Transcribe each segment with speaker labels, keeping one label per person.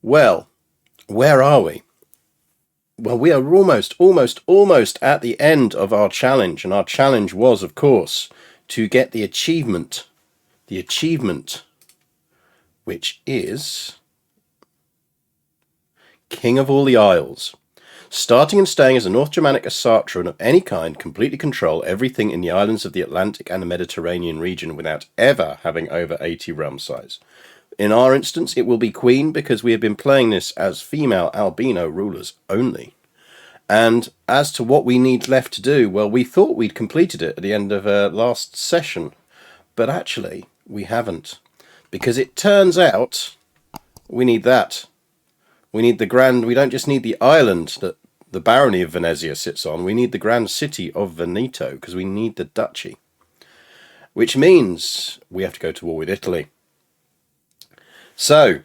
Speaker 1: Well, where are we? Well, we are almost at the end of our challenge, and our challenge was, of course, to get the achievement, which is King of all the Isles. Starting and staying as a North Germanic Asatron of any kind, completely control everything in the islands of the Atlantic and the Mediterranean region without ever having over 80 realm size. In our instance, it will be Queen because we have been playing this as female albino rulers only. And as to what we need left to do, well, we thought we'd completed it at the end of last session, but actually we haven't. Because it turns out we need that. We need the grand, we don't just need the island that the barony of Venezia sits on, we need the grand city of Veneto, because we need the duchy. Which means we have to go to war with Italy. So,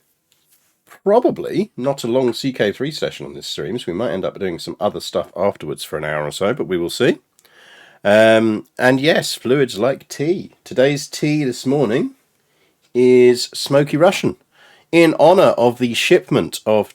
Speaker 1: probably not a long CK3 session on this stream, so we might end up doing some other stuff afterwards for an hour or so, but we will see. And yes, fluids like tea. Today's tea this morning is Smoky Russian, in honour of the shipment of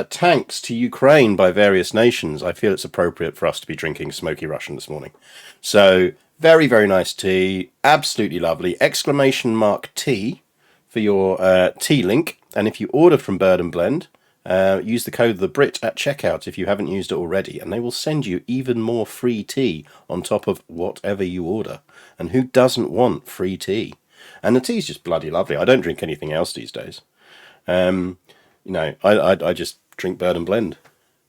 Speaker 1: tanks to Ukraine by various nations. I feel it's appropriate for us to be drinking Smoky Russian this morning. So, very, very nice tea. Absolutely lovely. Exclamation mark tea for your tea link. And if you order from Bird and Blend, use the code The Brit at checkout if you haven't used it already, and they will send you even more free tea on top of whatever you order. And who doesn't want free tea? And the tea's just bloody lovely. I don't drink anything else these days. I just drink Bird and Blend.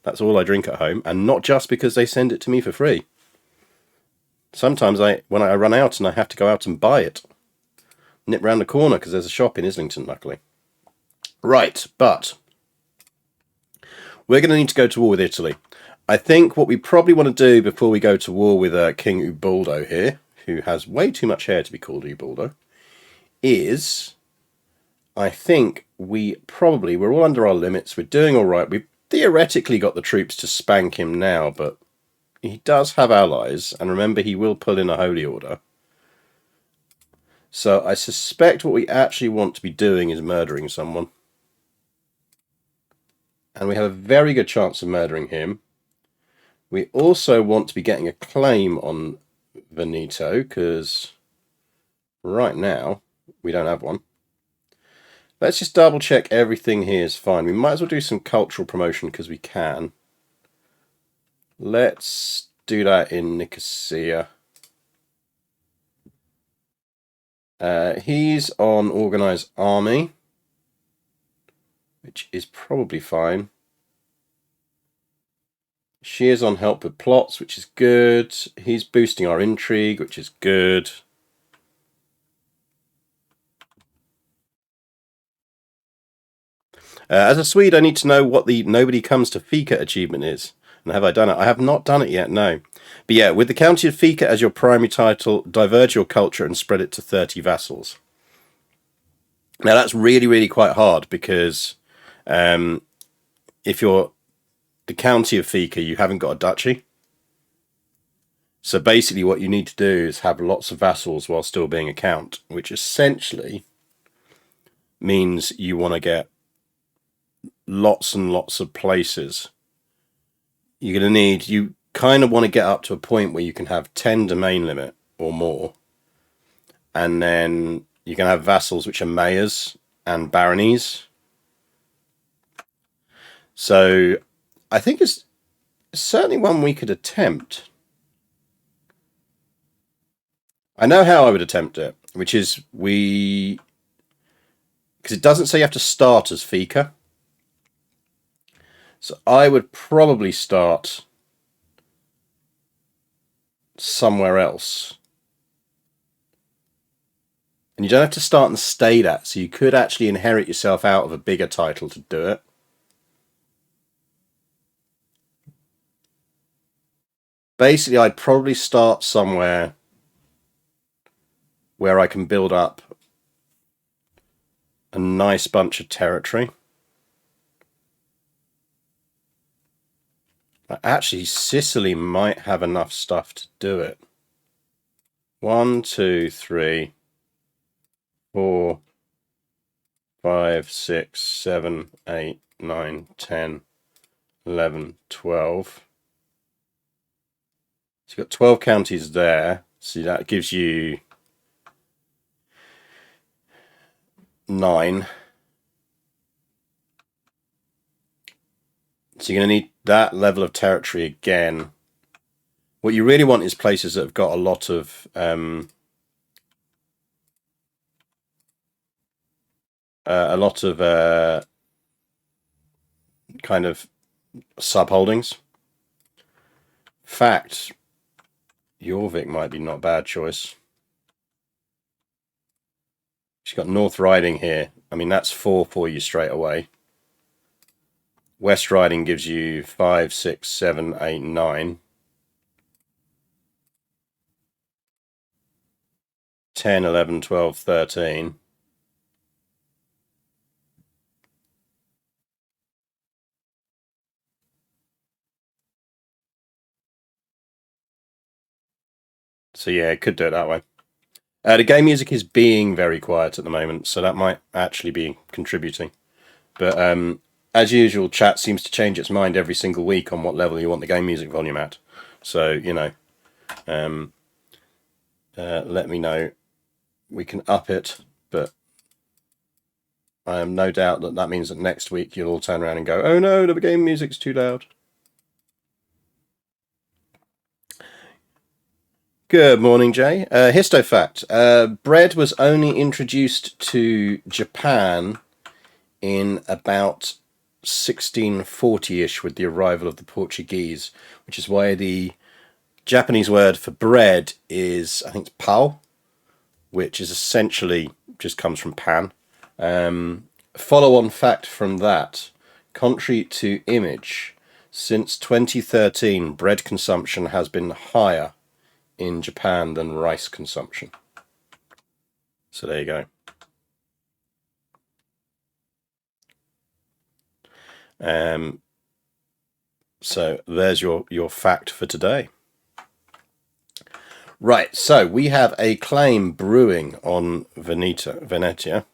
Speaker 1: That's all I drink at home, and not just because they send it to me for free. Sometimes when I run out and I have to go out and buy it, nip round the corner because there's a shop in Islington, luckily. Right, but we're going to need to go to war with Italy. I think what we probably want to do before we go to war with King Ubaldo here, who has way too much hair to be called Ubaldo, is, I think we're all under our limits, we're doing all right, we've theoretically got the troops to spank him now, but he does have allies, and remember he will pull in a holy order. So I suspect what we actually want to be doing is murdering someone. And we have a very good chance of murdering him. We also want to be getting a claim on Veneto, because right now we don't have one. Let's just double check everything here is fine. We might as well do some cultural promotion because we can. Let's do that in Nicosia. He's on Organised Army, which is probably fine. She is on Help with Plots, which is good. He's boosting our intrigue, which is good. As a Swede, I need to know what the Nobody Comes to Fika achievement is. And have I done it? I have not done it yet, no. But yeah, with the County of Fika as your primary title, diverge your culture and spread it to 30 vassals. Now that's really, really quite hard because if you're the County of Fika, you haven't got a duchy. So basically what you need to do is have lots of vassals while still being a count, which essentially means you want to get lots and lots of places. You're going to need, you kind of want to get up to a point where you can have 10 domain limit or more. And then you can have vassals which are mayors and baronies. So I think it's certainly one we could attempt. I know how I would attempt it, which is because it doesn't say you have to start as Fika. So I would probably start somewhere else. And you don't have to start and stay that, so you could actually inherit yourself out of a bigger title to do it. Basically, I'd probably start somewhere where I can build up a nice bunch of territory. Actually, Sicily might have enough stuff to do it. 1, 2, 3, 4, 5, 6, 7, 8, 9, 10, 11, 12. So you've got 12 counties there. So that gives you 9. So you're going to need that level of territory again. What you really want is places that have got a lot of kind of subholdings. Fact, Jorvik might be not a bad choice. She's got North Riding here. I mean, that's 4 for you straight away. West Riding gives you 5, 6, 7, 8, 9. 10, 11, 12, 13. So yeah, it could do it that way. The game music is being very quiet at the moment, so that might actually be contributing. But as usual, chat seems to change its mind every single week on what level you want the game music volume at. So, you know, let me know. We can up it, but I have no doubt that that means that next week you'll all turn around and go, oh no, the game music's too loud. Good morning, Jay. Histo fact. Bread was only introduced to Japan in about 1640-ish with the arrival of the Portuguese, which is why the Japanese word for bread is, I think it's pau, which is essentially just comes from pan. Follow-on fact from that, contrary to image, since 2013, bread consumption has been higher in Japan than rice consumption. So there you go. So there's your fact for today. Right, so we have a claim brewing on Venetia.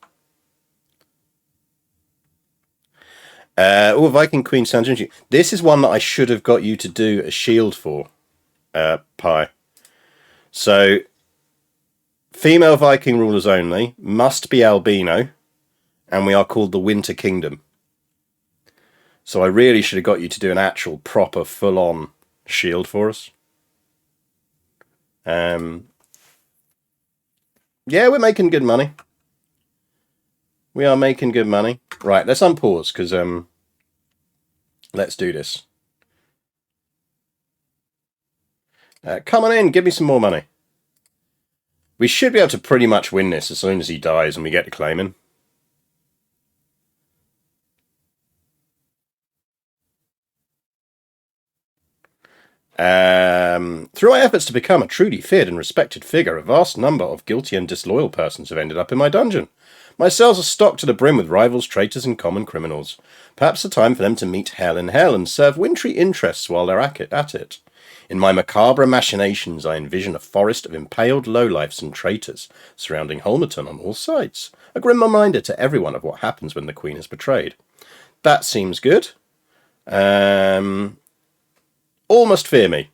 Speaker 1: Viking Queen sounds interesting. This is one that I should have got you to do a shield for, Pi. So, female Viking rulers only, must be albino, and we are called the Winter Kingdom. So I really should have got you to do an actual proper full-on shield for us. Yeah, we're making good money. We are making good money. Right, let's unpause, because let's do this. Come on in, give me some more money. We should be able to pretty much win this as soon as he dies and we get to claim him. Through my efforts to become a truly feared and respected figure, a vast number of guilty and disloyal persons have ended up in my dungeon. My cells are stocked to the brim with rivals, traitors, and common criminals. Perhaps the time for them to meet hell in hell and serve wintry interests while they're at it. In my macabre machinations, I envision a forest of impaled lowlifes and traitors surrounding Holmerton on all sides, a grim reminder to everyone of what happens when the Queen is betrayed. That seems good. All must fear me.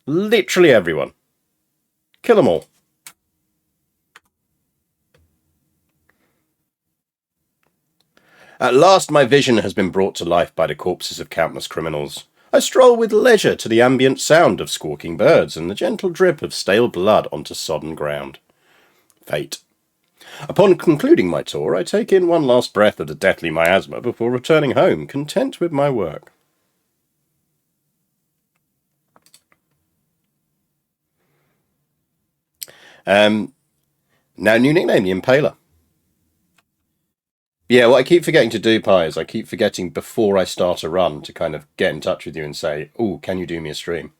Speaker 1: Literally everyone. Kill them all. At last my vision has been brought to life by the corpses of countless criminals. I stroll with leisure to the ambient sound of squawking birds and the gentle drip of stale blood onto sodden ground. Fate. Upon concluding my tour, I take in one last breath of the deathly miasma before returning home, content with my work. Now, new nickname, the Impaler. Yeah, what I keep forgetting to do, Pi, is I keep forgetting before I start a run to kind of get in touch with you and say, oh, can you do me a stream?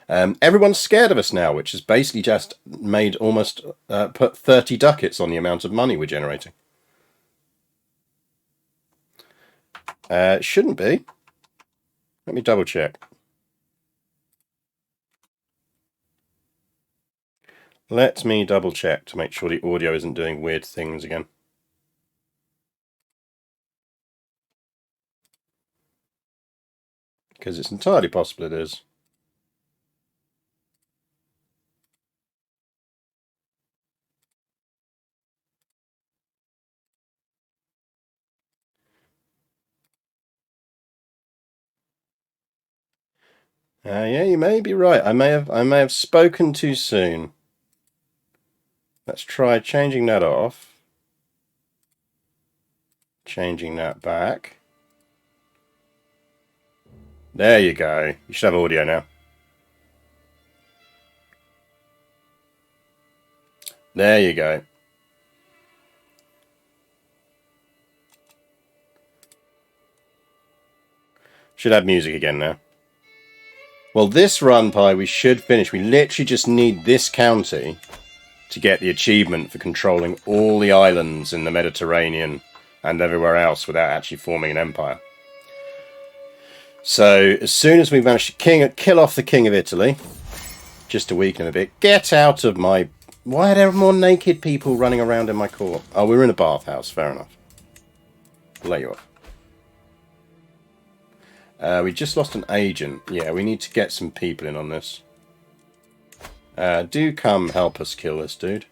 Speaker 1: Everyone's scared of us now, which has basically just made almost put 30 ducats on the amount of money we're generating. Shouldn't be. Let me double check. Let me double check to make sure the audio isn't doing weird things again. Because it's entirely possible it is. Yeah, you may be right. I may have spoken too soon. Let's try changing that off. Changing that back. There you go. You should have audio now. There you go. Should have music again now. Well, this run, Pi, we should finish. We literally just need this county to get the achievement for controlling all the islands in the Mediterranean and everywhere else without actually forming an empire. So, as soon as we manage to kill off the King of Italy, just to weaken him a bit, get out of my... Why are there more naked people running around in my court? Oh, we're in a bathhouse. Fair enough. I'll let you off. We just lost an agent. Yeah, we need to get some people in on this. Do come help us kill this dude.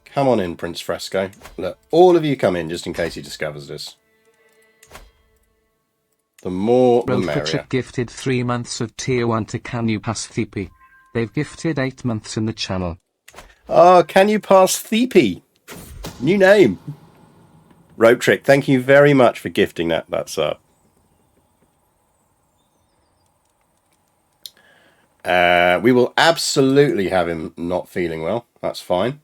Speaker 1: Come on in, Prince Fresco. Look, all of you come in just in case he discovers this. The more, the merrier.
Speaker 2: Gifted 3 months of tier 1 to Can You Pass Theepy. They've gifted 8 months in the channel.
Speaker 1: Oh, Can You Pass Theepy? New name. Rope Trick, thank you very much for gifting that sub. We will absolutely have him not feeling well. That's fine.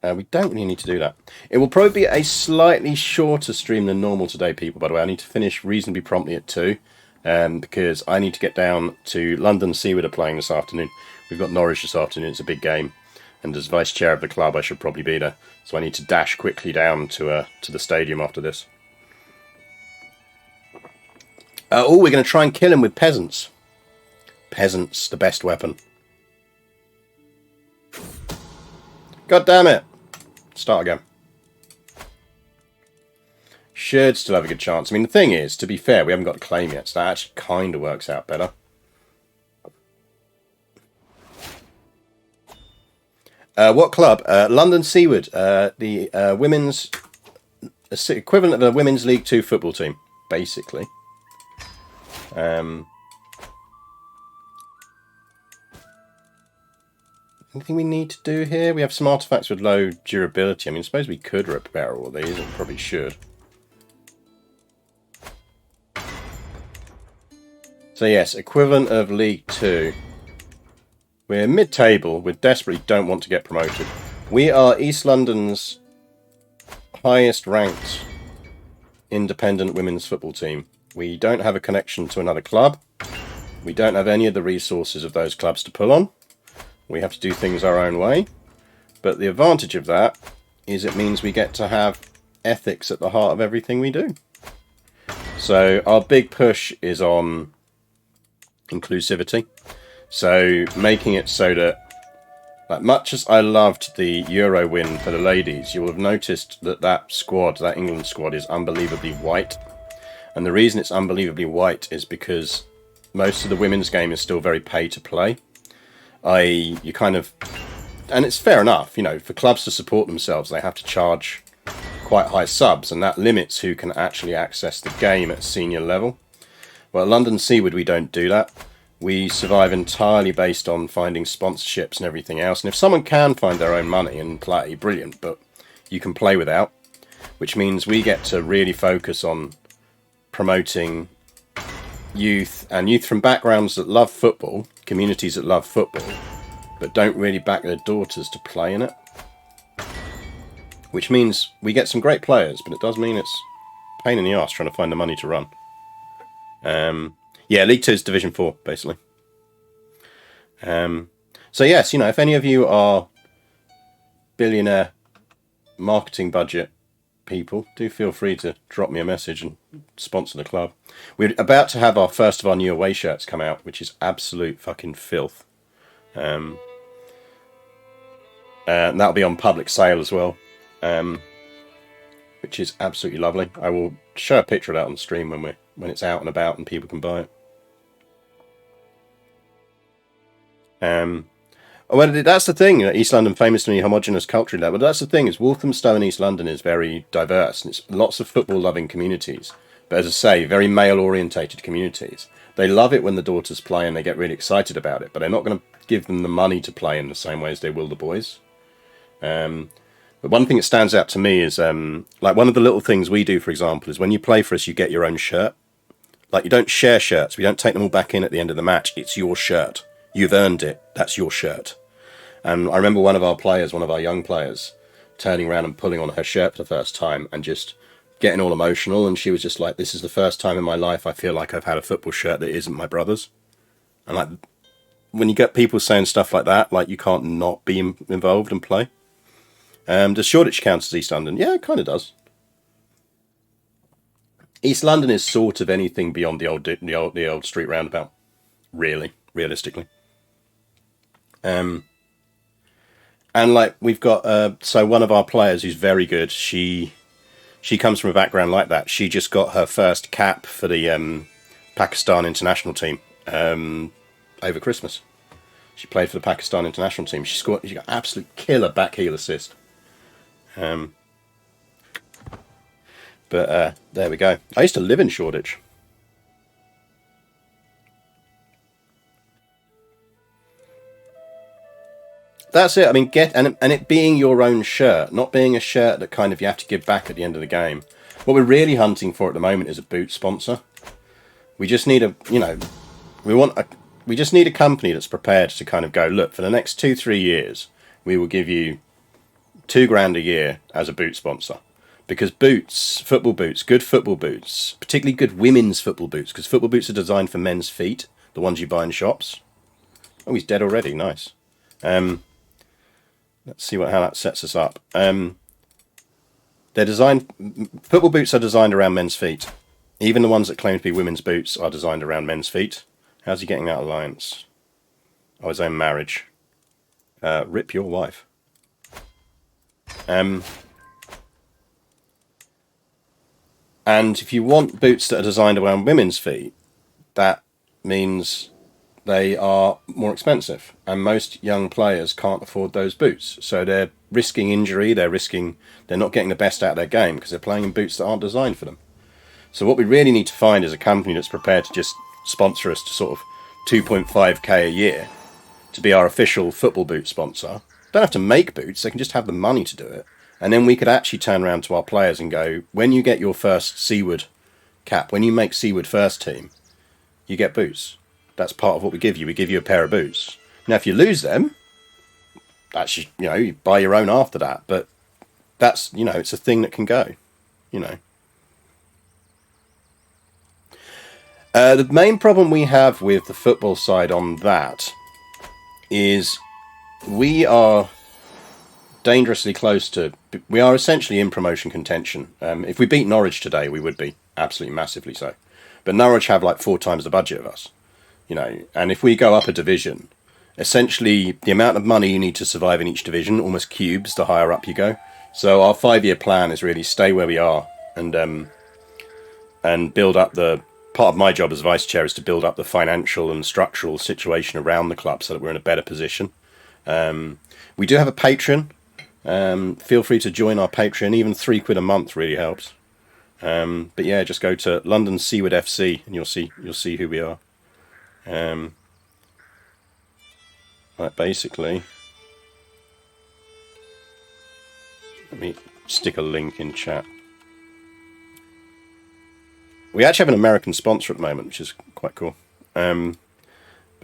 Speaker 1: We don't really need to do that. It will probably be a slightly shorter stream than normal today, people, by the way. I need to finish reasonably promptly at 2, because I need to get down to London. Seaward are playing this afternoon. We've got Norwich this afternoon. It's a big game. And as vice chair of the club, I should probably be there. So I need to dash quickly down to the stadium after this. Oh, we're going to try and kill him with peasants. Peasants, the best weapon. God damn it. Start again. Should still have a good chance. I mean, the thing is, to be fair, we haven't got a claim yet, so that actually kind of works out better. What club? London Seaward. The women's... equivalent of a Women's League 2 football team, basically. Anything we need to do here? We have some artifacts with low durability. I mean, I suppose we could repair all these, and we probably should. So yes, equivalent of League 2. We're mid-table. We desperately don't want to get promoted. We are East London's highest ranked independent women's football team. We don't have a connection to another club. We don't have any of the resources of those clubs to pull on. We have to do things our own way. But the advantage of that is it means we get to have ethics at the heart of everything we do. So our big push is on inclusivity. So making it so that, like, much as I loved the Euro win for the ladies, you will have noticed that that England squad is unbelievably white. And the reason it's unbelievably white is because most of the women's game is still very pay to play. You kind of, and it's fair enough, you know, for clubs to support themselves, they have to charge quite high subs, and that limits who can actually access the game at senior level. Well, at London Seaward, we don't do that. We survive entirely based on finding sponsorships and everything else. And if someone can find their own money and play, brilliant, but you can play without, which means we get to really focus on promoting youth, and youth from backgrounds that love football, communities that love football, but don't really back their daughters to play in it. Which means we get some great players, but it does mean it's a pain in the arse trying to find the money to run. Yeah, League 2 is Division 4, basically. So yes, you know, if any of you are billionaire marketing budget people, do feel free to drop me a message and sponsor the club. We're about to have our first of our new away shirts come out, which is absolute fucking filth. And that'll be on public sale as well, which is absolutely lovely. I will show a picture of that on stream when it's out and about and people can buy it. Well, that's the thing. East London famously homogenous culturally, but that's the thing is Walthamstow and East London is very diverse, and it's lots of football-loving communities. But as I say, very male-orientated communities. They love it when the daughters play and they get really excited about it, but they're not going to give them the money to play in the same way as they will the boys. But one thing that stands out to me is, like one of the little things we do, for example, is when you play for us, you get your own shirt. Like you don't share shirts. We don't take them all back in at the end of the match. It's your shirt. You've earned it. That's your shirt. And I remember one of our young players, turning around and pulling on her shirt for the first time and just getting all emotional. And she was just like, this is the first time in my life I feel like I've had a football shirt that isn't my brother's. And like, when you get people saying stuff like that, like you can't not be involved and play. Does Shoreditch count as East London? Yeah, it kind of does. East London is sort of anything beyond the old street roundabout, really, realistically. And like we've got, so one of our players who's very good. She comes from a background like that. She just got her first cap for the Pakistan international team over Christmas. She played for the Pakistan international team. She got absolute killer back heel assist. But there we go. I used to live in Shoreditch. That's it. I mean, and it being your own shirt, not being a shirt that kind of you have to give back at the end of the game. What we're really hunting for at the moment is a boot sponsor. We just need we just need a company that's prepared to kind of go, look, for the next 2-3 years, we will give you $2,000 a year as a boot sponsor. Because boots, football boots, good football boots, particularly good women's football boots, because football boots are designed for men's feet, the ones you buy in shops. Oh, he's dead already. Nice. Let's see how that sets us up. Football boots are designed around men's feet. Even the ones that claim to be women's boots are designed around men's feet. How's he getting that alliance? Oh, his own marriage. Rip your wife. And if you want boots that are designed around women's feet, that means they are more expensive. And most young players can't afford those boots. So they're risking injury, they're not getting the best out of their game because they're playing in boots that aren't designed for them. So what we really need to find is a company that's prepared to just sponsor us to sort of 2.5k a year to be our official football boot sponsor. Don't have to make boots, they can just have the money to do it. And then we could actually turn around to our players and go, when you get your first Seaward cap, when you make Seaward first team, you get boots. That's part of what we give you. We give you a pair of boots. Now, if you lose them, actually, you buy your own after that. But that's, it's a thing that can go, The main problem we have with the football side on that is we are dangerously close to... We are essentially in promotion contention. If we beat Norwich today, we would be absolutely massively so. But Norwich have like 4 times the budget of us, and if we go up a division, essentially the amount of money you need to survive in each division almost cubes the higher up you go. So our 5-year plan is really stay where we are and build up the... Part of my job as vice chair is to build up the financial and structural situation around the club so that we're in a better position. We do have a Patreon. Feel free to join our Patreon. Even £3 a month really helps. But yeah, just go to London Seaward FC and you'll see who we are. Right, basically, let me stick a link in chat. We actually have an American sponsor at the moment, which is quite cool. But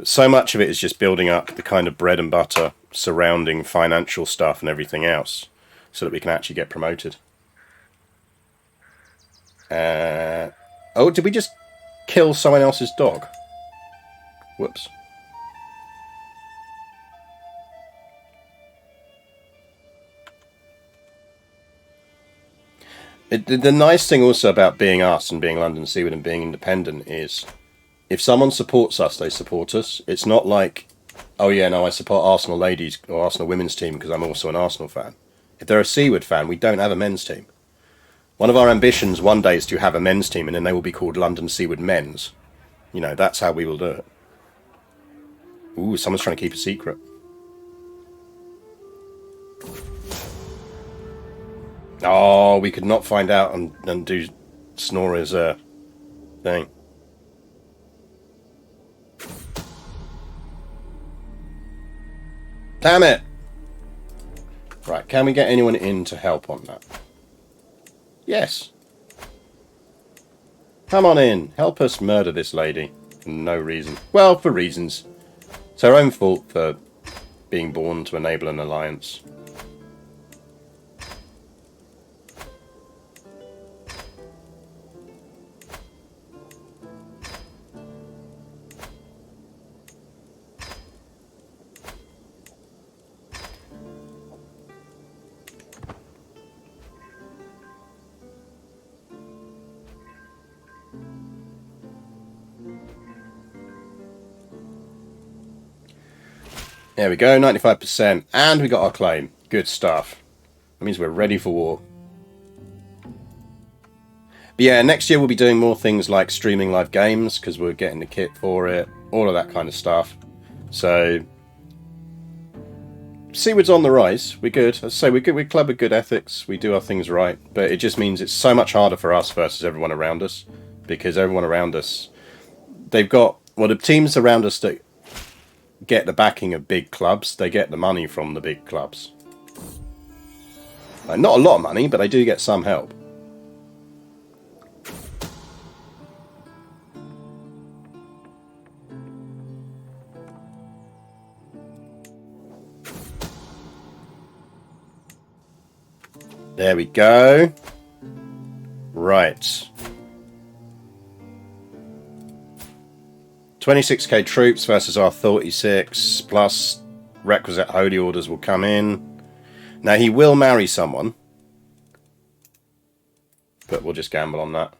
Speaker 1: so much of it is just building up the kind of bread and butter surrounding financial stuff and everything else so that we can actually get promoted. Oh, did we just kill someone else's dog? Whoops. The nice thing also about being us and being London Seaward and being independent is if someone supports us, they support us. It's not like Oh yeah, no, I support Arsenal ladies or Arsenal women's team because I'm also an Arsenal fan. If they're a Seaward fan, we don't have a men's team. One of our ambitions one day is to have a men's team, and then they will be called London Seaward Men's. You know, that's how we will do it. Ooh, someone's trying to keep a secret. Oh, we could not find out and do Snorri's thing. Damn it! Right, can we get anyone in to help on that? Yes. Come on in. Help us murder this lady. For no reason. Well, for reasons. It's her own fault for being born to enable an alliance. There we go, 95%. And we got our claim. Good stuff. That means we're ready for war. But yeah, next year we'll be doing more things like streaming live games, because we're getting the kit for it. All of that kind of stuff. So, Seaward's on the rise. We're good. As I say, we're good. We're a club with good ethics. We do our things right. But it just means it's so much harder for us versus everyone around us. Because everyone around us, they've got... Well, the teams around us that get the backing of big clubs, they get the money from the big clubs. Like, not a lot of money, but they do get some help. There we go. Right. 26k troops versus our 36, plus requisite holy orders will come in. Now, he will marry someone, but we'll just gamble on that.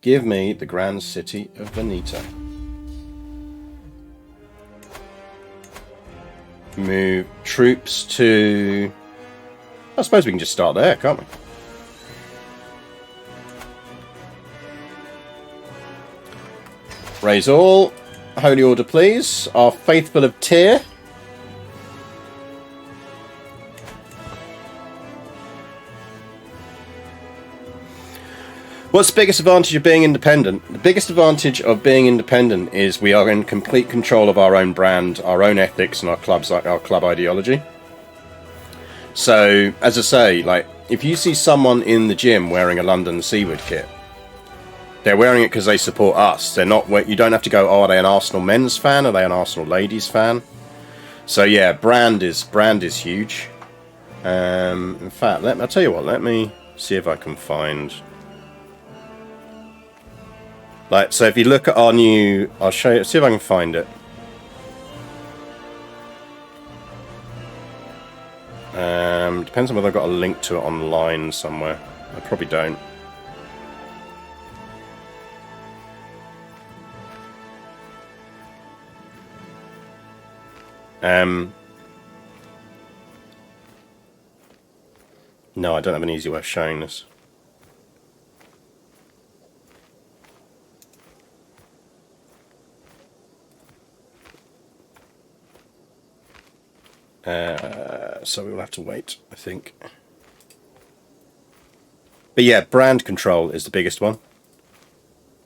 Speaker 1: Give me the grand city of Veneto. Move troops to... I suppose we can just start there, can't we? Raise all. Holy Order, please. Our faithful of Tyr. What's the biggest advantage of being independent? The biggest advantage of being independent is we are in complete control of our own brand, our own ethics, and our club ideology. So, as I say, like, if you see someone in the gym wearing a London Seaward kit, they're wearing it because they support us. They're not. You don't have to go, oh, are they an Arsenal men's fan? Are they an Arsenal ladies fan? So yeah, brand is huge. In fact, I'll tell you what. Let me see if I can find. Like, so if you look at our new, I'll show you. See if I can find it. Depends on whether I've got a link to it online somewhere. I probably don't. No, I don't have an easy way of showing this. So we will have to wait, I think. But yeah, brand control is the biggest one.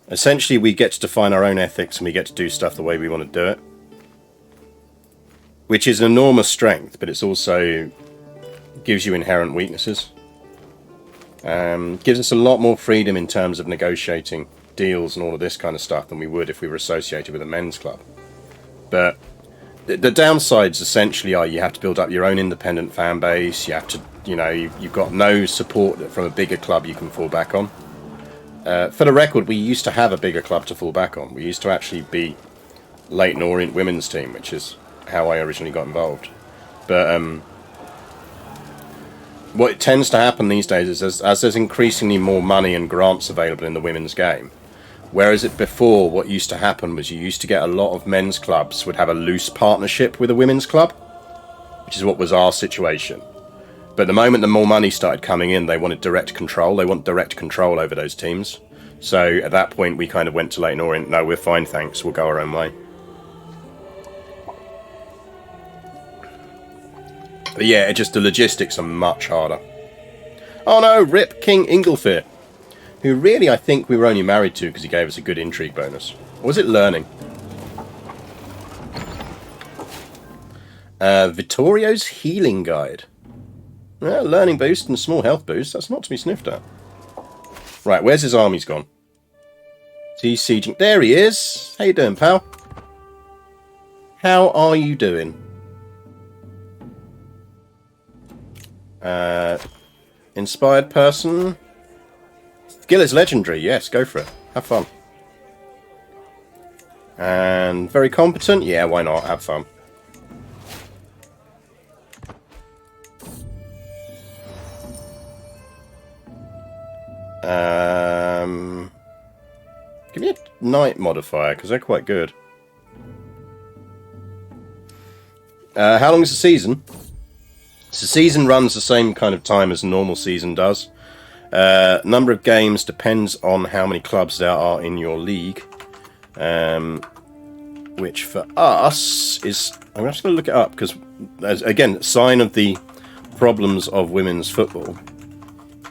Speaker 1: Essentially, we get to define our own ethics and we get to do stuff the way we want to do it. Which is an enormous strength, but it's also gives you inherent weaknesses. Gives us a lot more freedom in terms of negotiating deals and all of this kind of stuff than we would if we were associated with a men's club. But the downsides essentially are you have to build up your own independent fan base. You have to, you've got no support from a bigger club you can fall back on. For the record, we used to have a bigger club to fall back on. We used to actually be Leyton Orient women's team, which is how I originally got involved. But what tends to happen these days is as there's increasingly more money and grants available in the women's game, Whereas it before, what used to happen was you used to get a lot of men's clubs would have a loose partnership with a women's club, which is what was our situation. But the moment the more money started coming in, they wanted direct control. They want direct control over those teams. So at that point, we kind of went to Leyton Orient. No, we're fine, thanks. We'll go our own way. But yeah, the logistics are much harder. Oh no, rip King Inglefear, who really I think we were only married to because he gave us a good intrigue bonus. Or was it learning? Vittorio's Healing Guide. Learning boost and small health boost. That's not to be sniffed at. Right, where's his armies gone? Is he sieging? There he is. How you doing, pal? How are you doing? Inspired person. Skill is legendary. Yes, go for it. Have fun. And very competent. Yeah, why not? Have fun. Give me a night modifier, because they're quite good. How long is the season? So the season runs the same kind of time as a normal season does. Number of games depends on how many clubs there are in your league. Which for us is... I'm just going to look it up, because, again, sign of the problems of women's football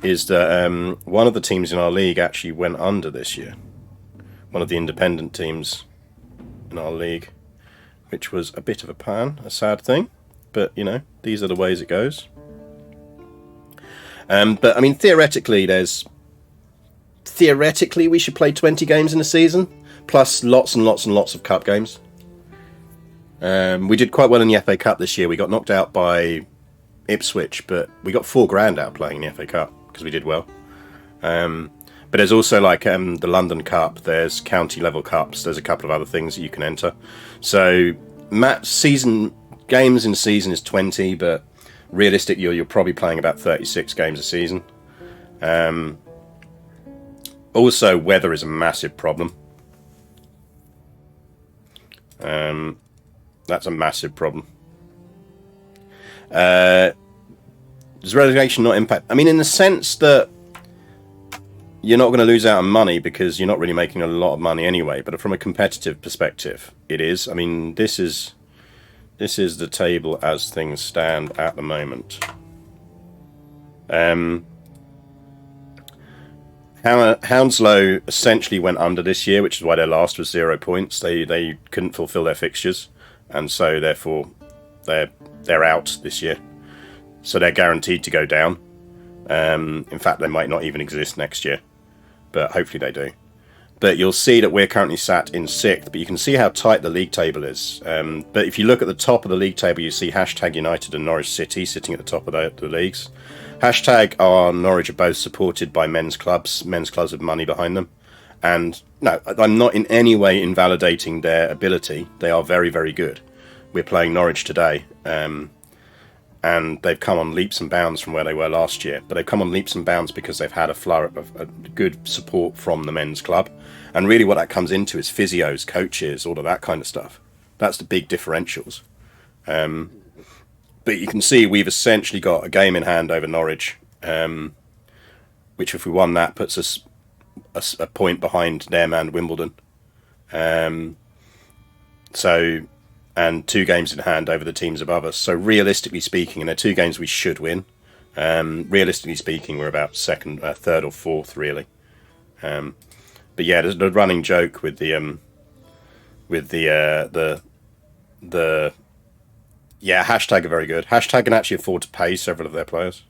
Speaker 1: is that one of the teams in our league actually went under this year. One of the independent teams in our league, which was a bit of a sad thing. But, you know, these are the ways it goes. But, I mean, theoretically, we should play 20 games in a season, plus lots and lots and lots of cup games. We did quite well in the FA Cup this year. We got knocked out by Ipswich, but we got £4,000 out playing in the FA Cup, because we did well. But there's also, like, the London Cup, there's county level cups, there's a couple of other things that you can enter. So, games in season is 20, but realistically, you're probably playing about 36 games a season. Also, weather is a massive problem. That's a massive problem. Does relegation not impact? I mean, in the sense that you're not going to lose out on money because you're not really making a lot of money anyway. But from a competitive perspective, it is. I mean, this is the table as things stand at the moment. Hounslow essentially went under this year, which is why their last was 0 points. They couldn't fulfil their fixtures, and so therefore they're out this year. So they're guaranteed to go down. In fact, they might not even exist next year, but hopefully they do. But you'll see that we're currently sat in 6th, but you can see how tight the league table is. But if you look at the top of the league table, you see Hashtag United and Norwich City sitting at the top of the leagues. Hashtag Norwich are both supported by men's clubs with money behind them. And no, I'm not in any way invalidating their ability. They are very, very good. We're playing Norwich today, and they've come on leaps and bounds from where they were last year. But they've come on leaps and bounds because they've had a flurry of good support from the men's club. And really what that comes into is physios, coaches, all of that kind of stuff. That's the big differentials. But you can see we've essentially got a game in hand over Norwich, which if we won that puts us a point behind their man Wimbledon. And 2 games in hand over the teams above us. So realistically speaking, and they're 2 games we should win. Realistically speaking, we're about second, third or fourth, really. But yeah, there's a running joke with the Hashtag are very good. Hashtag can actually afford to pay several of their players.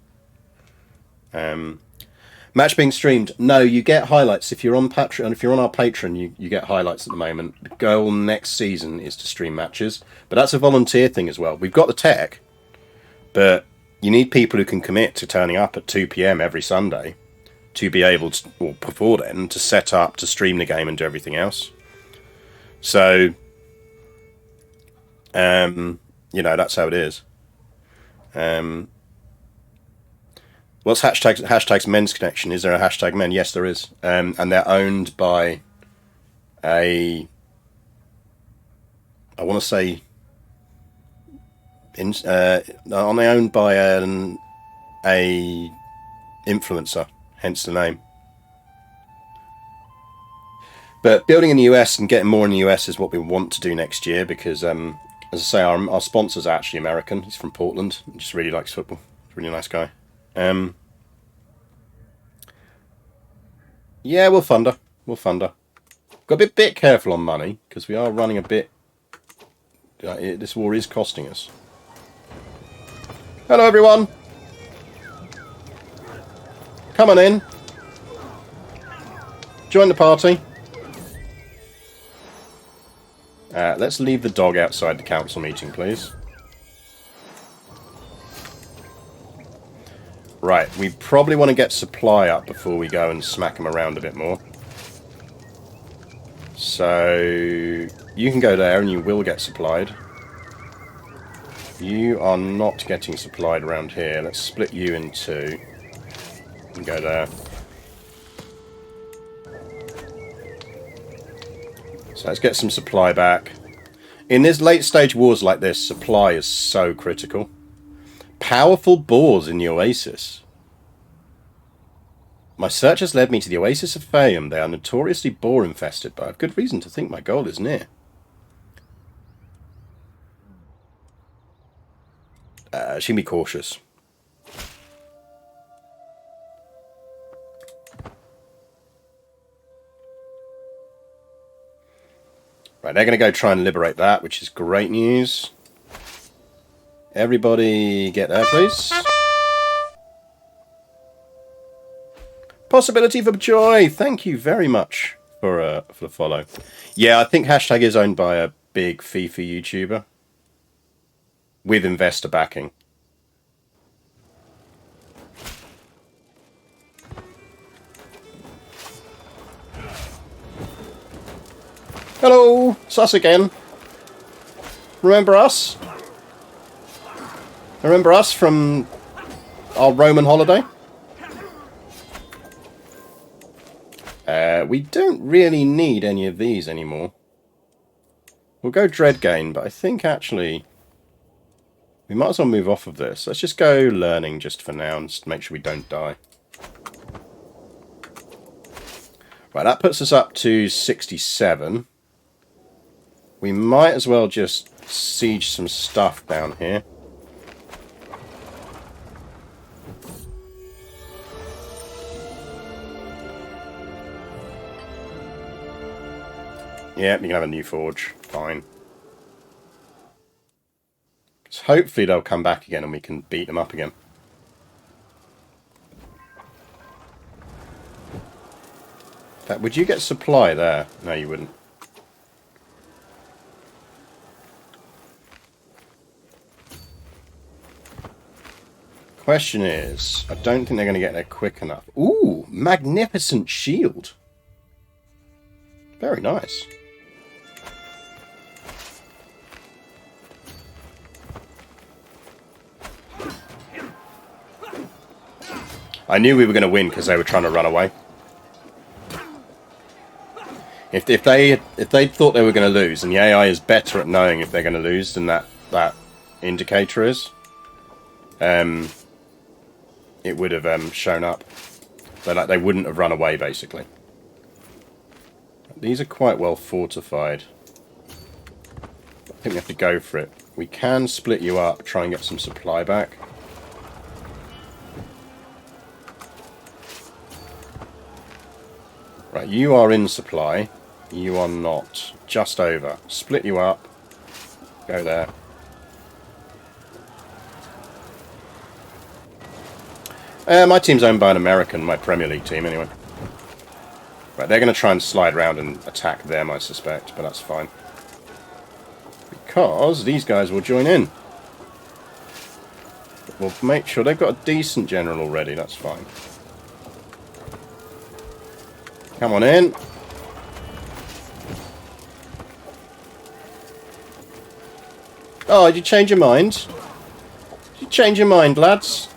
Speaker 1: Match being streamed. No, you get highlights if you're on Patreon. If you're on our Patreon, you get highlights at the moment. The goal next season is to stream matches, but that's a volunteer thing as well. We've got the tech, but you need people who can commit to turning up at 2 p.m. every Sunday to be able to, or before then, to set up, to stream the game and do everything else. So, that's how it is. What's hashtag's men's connection? Is there a hashtag men? Yes, there is. And they're owned by I want to say, are they owned by a influencer, hence the name. But building in the US and getting more in the US is what we want to do next year because, as I say, our sponsor's actually American. He's from Portland. He just really likes football. He's a really nice guy. Yeah, we'll fund her. We'll fund her. Got to be a bit careful on money because we are running a bit. This war is costing us. Hello, everyone. Come on in. Join the party. Let's leave the dog outside the council meeting, please. Right, we probably want to get supply up before we go and smack them around a bit more. So, you can go there and you will get supplied. You are not getting supplied around here. Let's split you in two. And go there. So let's get some supply back. In this late stage wars like this, supply is so critical. Powerful boars in the Oasis. My search has led me to the Oasis of Fayum. They are notoriously boar infested, but I have good reason to think my goal is near. She can be cautious. Right, they're going to go try and liberate that, which is great news. Everybody get there, please. Possibility for joy. Thank you very much for the follow. Yeah, I think hashtag is owned by a big FIFA YouTuber with investor backing. Hello, it's us again. Remember us? Remember us from our Roman holiday? We don't really need any of these anymore. We'll go Dreadgain, but I think actually we might as well move off of this. Let's just go learning just for now and just make sure we don't die. Right, that puts us up to 67. We might as well just siege some stuff down here. Yeah, you can have a new forge. Fine. So hopefully they'll come back again and we can beat them up again. In fact, would you get supply there? No, you wouldn't. Question is, I don't think they're going to get there quick enough. Ooh, magnificent shield. Very nice. I knew we were going to win because they were trying to run away. If they thought they were going to lose, and the AI is better at knowing if they're going to lose than that indicator is, it would have shown up. So like they wouldn't have run away basically. These are quite well fortified. I think we have to go for it. We can split you up, try and get some supply back. Right, you are in supply. You are not. Just over. Split you up. Go there. My team's owned by an American, my Premier League team anyway. Right, they're going to try and slide around and attack them, I suspect, but that's fine. Because these guys will join in. We'll make sure they've got a decent general already, that's fine. Come on in. Oh, did you change your mind? Did you change your mind, lads?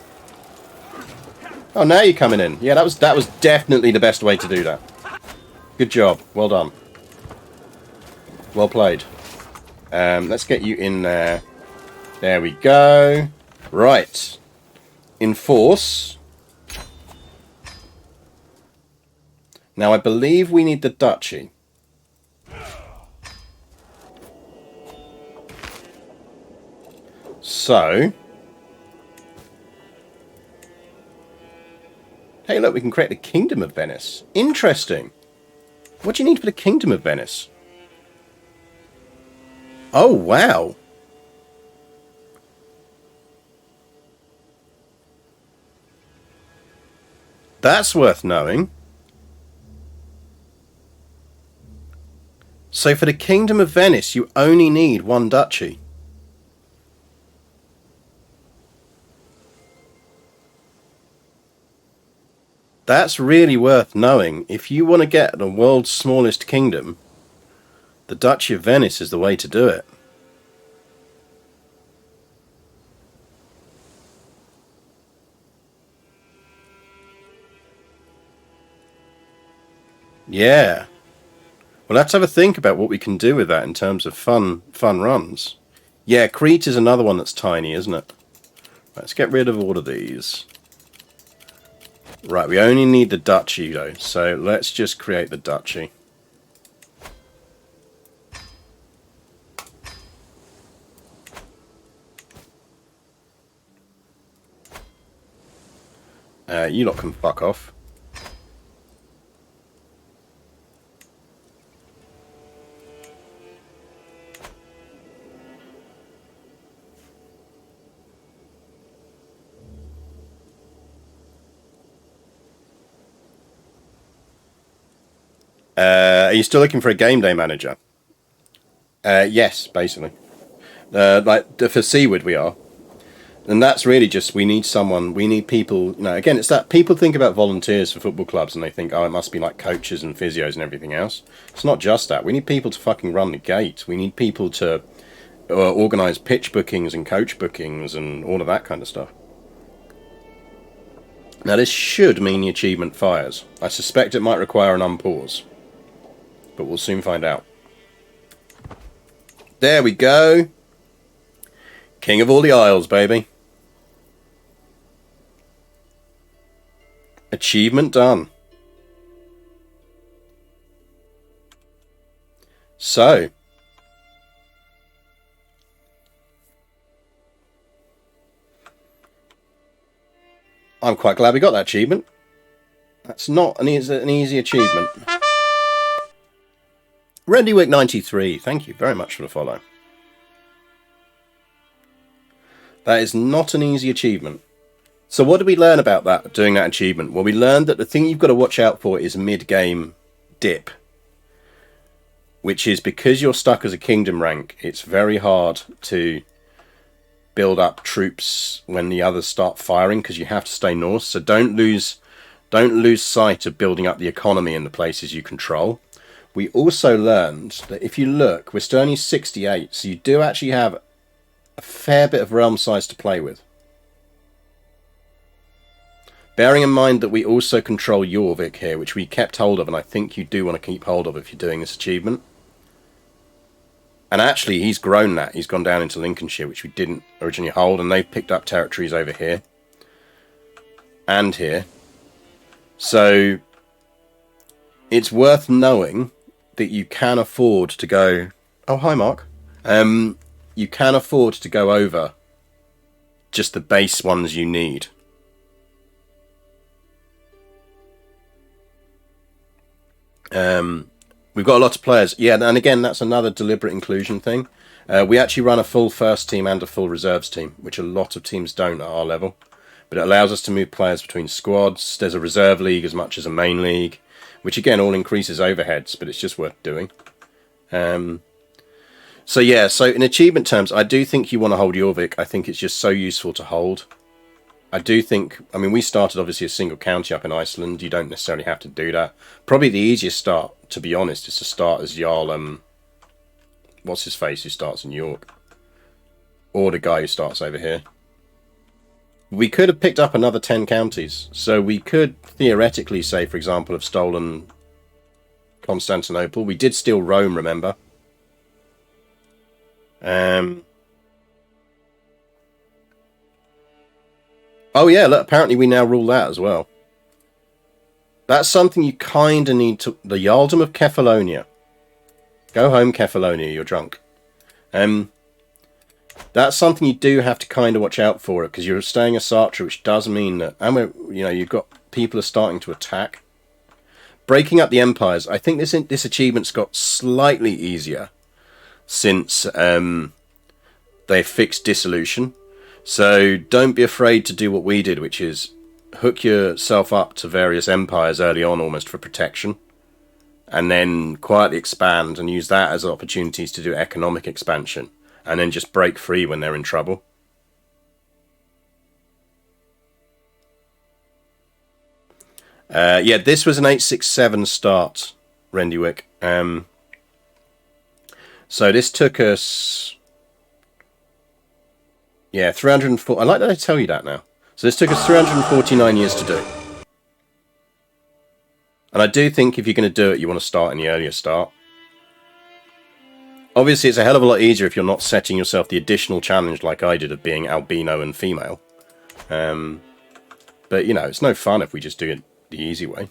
Speaker 1: Oh, now you're coming in. Yeah, that was definitely the best way to do that. Good job. Well done. Well played. Let's get you in there. There we go. Right. Enforce. Now I believe we need the duchy. So... Hey, look, we can create the Kingdom of Venice. Interesting. What do you need for the Kingdom of Venice? Oh, wow. That's worth knowing. So for the Kingdom of Venice, you only need one duchy. That's really worth knowing. If you want to get the world's smallest kingdom, the Duchy of Venice is the way to do it. Yeah. Well, let's have a think about what we can do with that in terms of fun runs. Yeah, Crete is another one that's tiny, isn't it? Let's get rid of all of these. Right, we only need the duchy, though, so let's just create the duchy. You lot can fuck off. Are you still looking for a game day manager? Yes, basically. Like for Seaward we are. And that's really just, we need someone, we need people, again, it's that people think about volunteers for football clubs and they think, oh, it must be like coaches and physios and everything else. It's not just that. We need people to fucking run the gate. We need people to organise pitch bookings and coach bookings and all of that kind of stuff. Now, this should mean the achievement fires. I suspect it might require an unpause, but we'll soon find out. There we go. King of all the Isles, baby. Achievement done. So, I'm quite glad we got that achievement. That's not an easy achievement. Rendywick93, thank you very much for the follow. That is not an easy achievement. So what did we learn about that, doing that achievement? Well, we learned that the thing you've got to watch out for is mid-game dip. Which is because you're stuck as a kingdom rank, it's very hard to build up troops when the others start firing because you have to stay north. So don't lose sight of building up the economy in the places you control. We also learned that if you look, we're still only 68, so you do actually have a fair bit of realm size to play with. Bearing in mind that we also control Jorvik here, which we kept hold of, and I think you do want to keep hold of if you're doing this achievement. And actually, he's grown that. He's gone down into Lincolnshire, which we didn't originally hold, and they've picked up territories over here. And here. So, it's worth knowing that you can afford to go... Oh, hi, Mark. You can afford to go over just the base ones you need. We've got a lot of players. Yeah, and again, that's another deliberate inclusion thing. We actually run a full first team and a full reserves team, which a lot of teams don't at our level. But it allows us to move players between squads. There's a reserve league as much as a main league, which again all increases overheads, but it's just worth doing. So yeah, so in achievement terms, I do think you want to hold Jorvik. I think it's just so useful to hold. I do think, I mean, we started obviously a single county up in Iceland. You don't necessarily have to do that. Probably the easiest start, to be honest, is to start as Jarl, what's his face, who starts in York. Or the guy who starts over here. We could have picked up another 10 counties. So we could theoretically say, for example, have stolen Constantinople. We did steal Rome, remember? Oh yeah, look, apparently we now rule that as well. That's something you kind of need to... The Jarldom of Kefalonia. Go home, Kefalonia, you're drunk. That's something you do have to kind of watch out for, because you're staying a Sartre, which does mean that... And you've got... People are starting to attack. Breaking up the empires. I think this achievement's got slightly easier since they fixed dissolution. So don't be afraid to do what we did, which is hook yourself up to various empires early on almost for protection, and then quietly expand and use that as opportunities to do economic expansion, and then just break free when they're in trouble. Yeah, this was an 867 start, Rendywick. So this took us... Yeah, 304... I like that I tell you that now. So this took us 349 years to do. And I do think if you're going to do it, you want to start in the earlier start. Obviously, it's a hell of a lot easier if you're not setting yourself the additional challenge like I did of being albino and female. But, it's no fun if we just do it the easy way.